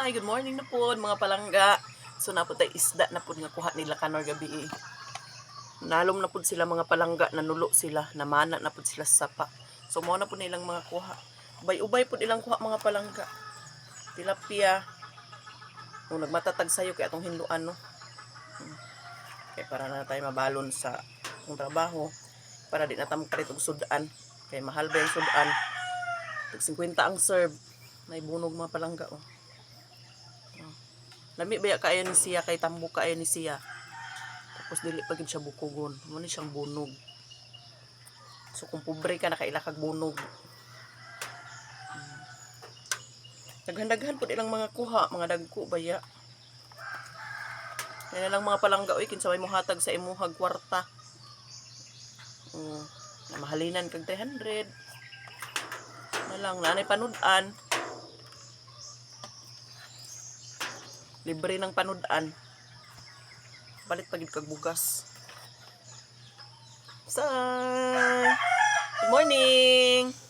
Hi, good morning na po mga palangga. So na po tay isda na po nga kuha nila kanor gabi. Nalom na po sila mga palangga, nanulo sila, namana na po sila sa sapa. So mo na po nilang mga kuha. Ubay-ubay po nilang kuha mga palangga. Tilapia. Kung nagmatatag sayo kay atong hinluan no. Kaya para na tayo mabalon sa ang trabaho para di na tamo palit og sudan. Kay mahal ba yung sudan? 50 ang serve. May bunog mga palangga oh. Lami baya kaayo ni siya kay tambo kaayo ni siya. Tapos dili pa gid siya bukogon. Mo ni siyang bunog. So kung pobre ka nakaila kag bunog. Naghandaghan pud ilang mga kuha, mga dagko baya. Kaya lang mga palangga oy kinsa may mohatag sa imuhag kwarta. Mahalinan kag 300. Na lang nanay panudan. Libre ng panudan. Balit pagid kag bugas. Good morning.